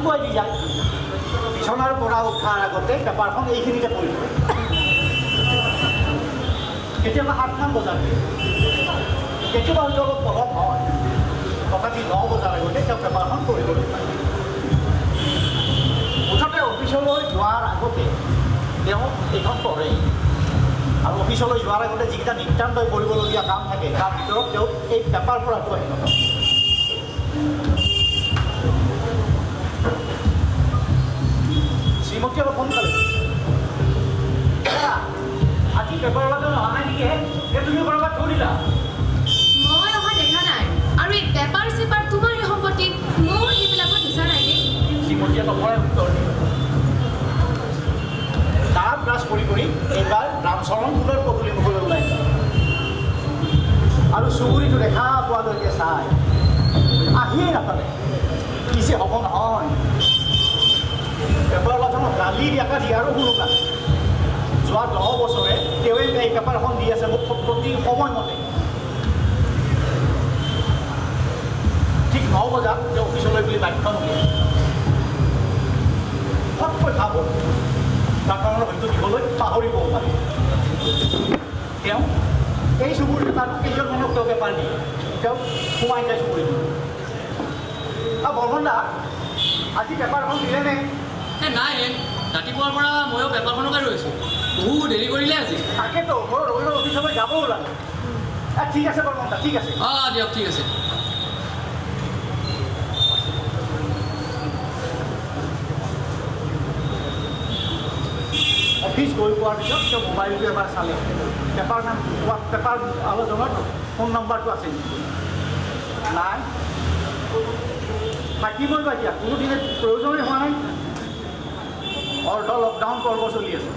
ৰাতিপুৱাই দি যায় বিচনাৰ পৰা উঠাৰ আগতে পেপাৰখন এইখিনিতে পৰিব কেতিয়াবা 7মান বজাত কেতিয়াবা হয়তো অলপ পলম হয় তথাপি 9 বজাৰ আগতে তেওঁ পেপাৰখন পঢ়িবলৈ পায় মুঠতে অফিচলৈ যোৱাৰ আগতে তেওঁ এইখন পঢ়ে আৰু অফিচলৈ যোৱাৰ আগতে যিকেইটা নিতান্তই কৰিবলগীয়া কাম থাকে তাৰ ভিতৰত তেওঁ এই পেপাৰ পঢ়াটো অন্যতম শ্ৰীমতী অলপ সোনকালে আজি পেপাৰ ওলাব অহা নাই নেকি তুমি ক'ৰবাত থৈ দিলা মই অহা দেখা নাই আৰু এই পেপাৰ চেপাৰ তোমাৰ এই সম্পত্তি মোৰ সেইবিলাকত হিচা নাই দেই শ্ৰীমতীয়ে নপৰাই উত্তৰ দিয়ে দাঁত ব্ৰাছ কৰি এইবাৰ ৰামচৰণ ফুলৰ পদূলি মুখলৈ ওলাই আৰু চুবুৰীটো দেখা পোৱালৈকে চাই আহিয়ে নাপালে পিছে হ'ব নহয় পেপাৰ ওলাজনক গালি দিয়াকা দিয়াৰো শুনোকা যোৱা 10 বছৰে তেওঁৱে এই পেপাৰখন দি আছে মোক প্ৰতি সময়মতে ঠিক 9 বজাত তেওঁ অফিচলৈ বুলি বাইকখন উলিয়াই ফটকৈ খাব তাৰ কাৰণে হয়তো দিবলৈ পাহৰিবও পাৰে তেওঁ এই চুবুৰীটো তাত কেইজনমানক তেওঁ পেপাৰ দিয়ে তেওঁ সোমাই যায় চুবুৰীটো বৰ্মন দা আজি পেপাৰখন দিলেনে নাই ৰাতিপুৱাৰ পৰা ময়ো পেপাৰখনকে ৰৈছোঁ বহু দেৰি কৰিলে আজি তাকেতো মই ৰবিবাৰ অফিচলৈ যাব ওলালো ঠিক আছে বৰ্মন দা ঠিক আছে দিয়ক ঠিক আছে অফিচ গৈ পোৱাৰ পিছত তেওঁ মোবাইলটো এবাৰ চালে পেপাৰ আলোচনাত ফোন নম্বৰটো আছে নাই থাকিবই বা এতিয়া কোনোদিনে প্ৰয়োজনেই হোৱা নাই অৰ্ধ লকডাউন পৰ্ব চলি আছে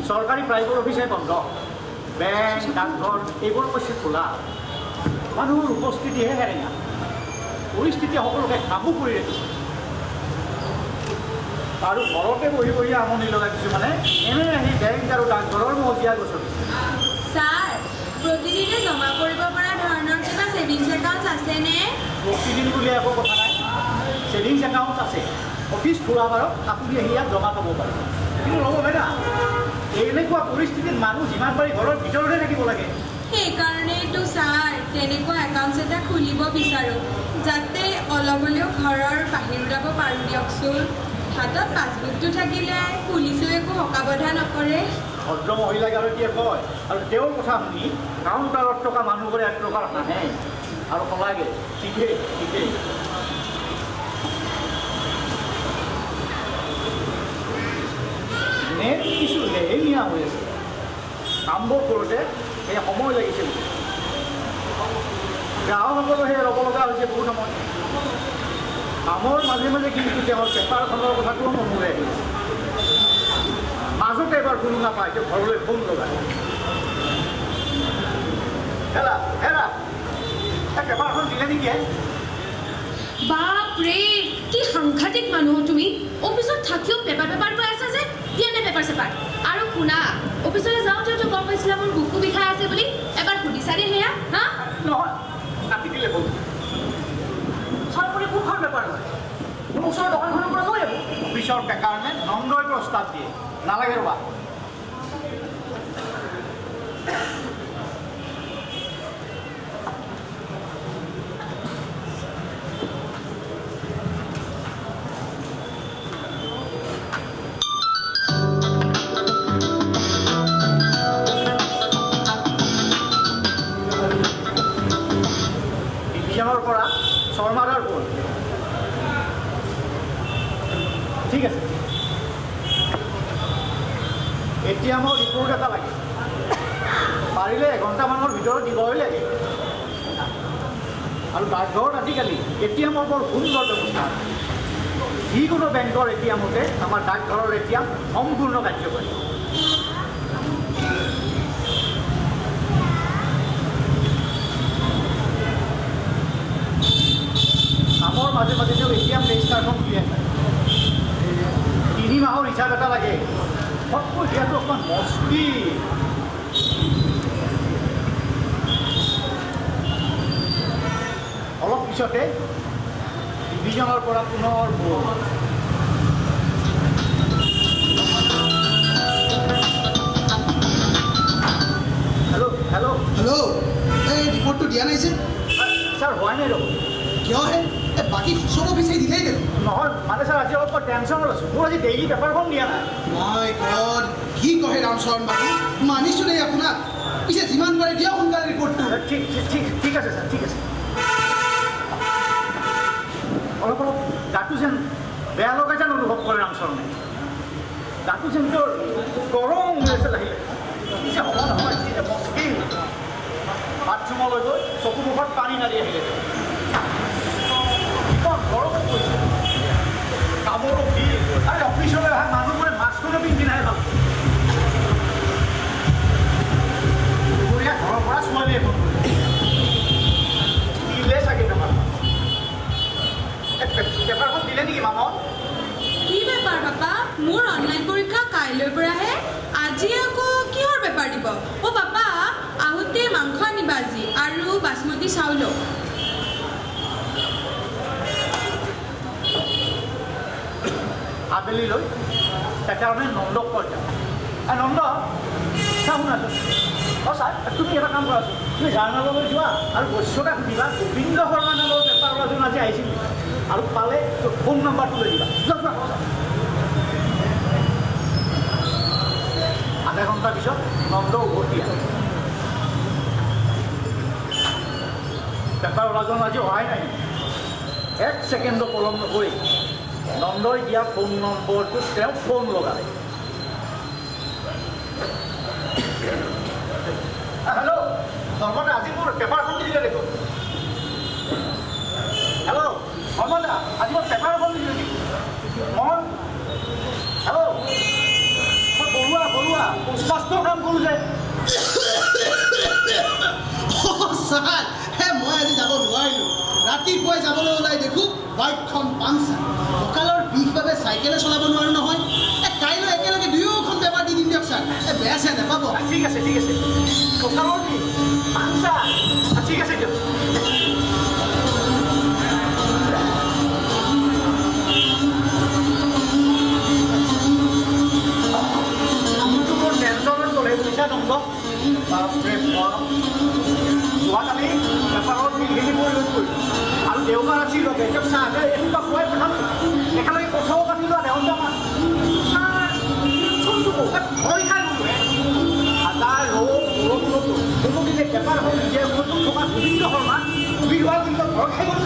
চৰকাৰী প্ৰাইভেট অফিচে বন্ধ বেংক ডাকঘৰ এইবোৰ অৱশ্যে খোলা মানুহৰ উপস্থিতিহে হেৰেঙা পৰিস্থিতিয়ে সকলোকে কাবু কৰি ৰাখিছে আৰু ঘৰতে বহি বহি আমনি লগাই কিছুমানে এনে আহি বেংক আৰু ডাকঘৰৰ মজিয়া গছকিছে ছাৰ প্ৰতিদিনে জমা কৰিব পৰা ধৰণৰ কিবা ছেভিংছ একাউণ্ট আছেনে প্ৰতিদিন বুলি একো কথা নাই ছেভিংছ একাউণ্ট আছে অফিচ খোলা বাৰত আপুনি আহি ইয়াত জমা থ'ব পাৰে কিন্তু ৰ'ব বাইদা এনেকুৱা পৰিস্থিতিত মানুহ যিমান পাৰি ঘৰৰ ভিতৰতে থাকিব লাগে সেইকাৰণেইতো ছাৰ তেনেকুৱা একাউণ্ট এটা খুলিব বিচাৰোঁ যাতে অলপ হ'লেও ঘৰৰ বাহিৰ ওলাব পাৰোঁ দিয়কচোন হাতত পাছবুকটো থাকিলে পুলিচেও একো হকাবধা নকৰে ভদ্ৰ মহিলাগৰাকীয়ে কয় আৰু তেওঁৰ কথা শুনি কাউণ্টাৰত থকা মানুহবোৰে এক প্ৰকাৰ হাঁহে আৰু সলাগে ঠিকেই ঠিকেই নেট কিছু লেহেমীয়া হৈ আছে কামবোৰ কৰোঁতে সেই সময় লাগিছে গ্ৰাহকসকলেহে ৰ'ব লগা হৈছে বহুত সময় কামৰ মাজে মাজে কিন্তু তেওঁৰ পেপাৰখনৰ কথাটোও মনলৈ আহিছে মাজতে এবাৰ কোনো নাপায় তেওঁ ঘৰলৈ ফোন লগায় হেৰা হেৰা পেপাৰখন দিলে নেকি বাপৰে কি সাংঘাতিক মানুহ তুমি অফিচত থাকিও পেপাৰ কৈ আছা যে দিয়া নে পেপাৰ চেপাৰ আৰু শুনা অফিচলৈ যাওঁতেওতো গম পাইছিলা মোৰ বুকু বিষাই আছে বুলি এবাৰ সুধিছানে সেয়া হা নহয় কাটি দিলে হ'ল চাৰপৰি কোনখন পেপাৰ হয় মোৰ ওচৰৰ দোকানখনৰ পৰা লৈ আহিব অফিচৰ কাৰণে নম্ৰই প্ৰস্তাৱ দিয়ে নালাগে ৰ'বা ডিভিজনৰ পৰা শৰ্মাদাৰ ফোন ঠিক আছে এতিয়া মোৰ ৰিপৰ্ট এটা লাগে পাৰিলে এঘণ্টামানৰ ভিতৰত দিবই লাগে আৰু ডাকঘৰত আজিকালি এটিএমৰ বৰ সুন্দৰ ব্যৱস্থা আছে যিকোনো বেংকৰ এটিএমতে আমাৰ ডাকঘৰৰ এটিএম সম্পূৰ্ণ কাৰ্যকৰী কামৰ মাজে মাজে তেওঁ এটিএম ৰেজিষ্টাৰখন উলিয়াই পায় 3 মাহৰ ৰিচাৰ্জ এটা লাগে ফটকৈ দিয়াটো অকণমান মস্তি অলপ পিছতে ডিভিজনৰ পৰা পুনৰ হেল্ল' হেল্ল' হেল্ল' এই ৰিপৰ্টটো দিয়া নাই যে ছাৰ হোৱা নাই ৰ'ব কিয় হে এই বাকী চব অফিচে দিলেই দেখোন নহয় মানে ছাৰ আজি অলপ টেনশ্যনত আছোঁ মোৰ আজি ডেইলি পেপাৰখন দিয়া নাই মাই গড কি কয় ৰামচৰণ বাবু মানিছোঁ দেই আপোনাক পিছে যিমান পাৰে দিয়ক সোনকালে ৰিপৰ্টটো ঠিক ঠিক ঠিক আছে ছাৰ ঠিক আছে অলপ অলপ গাটো যেন বেয়া লগা যেন অনুভৱ কৰে ৰামচৰণে গাটো যেন তোৰ গৰম হৈ আছে লাহিলে পিছে হ'ব নহয় মুস্কিল বাথৰুমলৈ গৈ চকু মুখত পানী নাৰি আহিলে ইমান গৰম পৰিছে কামৰো ভিৰ আৰু অফিচলৈ অহা মানুহবোৰে মাস্কখনো পিন্ধি নাই ভাল দুপৰীয়া ঘৰৰ পৰা ছোৱালী এখন দিলে চাগে পেপাৰখন দিলে নেকি মামত কি বেপাৰ পাপা মোৰ অনলাইন পৰীক্ষা কাইলৈৰ পৰাহে আজি আকৌ কিহৰ পেপাৰ দিব অ' পাপা আহোঁতে মাংস আনিবা আজি আৰু বাচমতি চাউলো আবেলিলৈ সেইকাৰণে নন্দক কৈ যাওঁ নন্দ চা শুনাচোন অঁ ছাৰ তুমি এটা কাম কৰাচোন তুমি জাৰ্ণাললৈ যোৱা আৰু বৈশ্যকাক সুধিবা গোবিন্দ শৰ্মা নামৰ পেপাৰ ওলাজন আজি আহিছিল আৰু পালে তোৰ ফোন নম্বৰটো লৈ দিবা যোৱা আধা ঘণ্টাৰ পিছত নন্দ উভতি আহে পেপাৰ ওলাজন আজি অহাই নাই এক ছেকেণ্ডো পলম নকৰি নন্দই দিয়া ফোন নম্বৰটোত তেওঁ ফোন লগালে হেল্ল' ধৰ্মদা আজি মোৰ পেপাৰখন দিলে দেখোন হেল্ল' ধৰ্মদা আজি মোৰ পেপাৰখন দিলে নেকি মই হেল্ল' মই বৰুৱা পোষ্টমাষ্টৰ কাম কৰোঁ যে ছাৰ হে মই আজি যাব নোৱাৰিলোঁ ৰাতিপুৱাই যাবলৈ ওলাই দেখোঁ বাইকখন পাংচাৰ কঁকালৰ বিষ বাবে চাইকেলে চলাব নোৱাৰোঁ নহয় কাইলৈ একেলগে দুয়োখন পেপাৰ দি দিম দিয়ক ছাৰ বেয়া চেয়া নাপাব ঠিক আছে কঁকালৰ কি পাংচা ঠিক আছে দিয়ক আমোৰটো মোৰ টেনশ্যনত গ'লে বুজিছা নন্দ বাপৰে বাপ যোৱাকালি পেপাৰত বিলখিনি মই লৈ কৰিলোঁ আৰু দেওবাৰ আছিল এতিয়া চাহ এনেকুৱা খুৱাই পঠালোঁ একেলগে কথাও পাতিলোঁ দেওবাৰ আমাৰ ভয় খাই গ'লোঁ হাজাৰ ৰৌ বৰষুণতো কোনো দিনে পেপাৰখন নিজে থকা গোবিন্দ শৰ্মা বিৰোৱাৰ কিন্তু ভয় খাই গ'লোঁ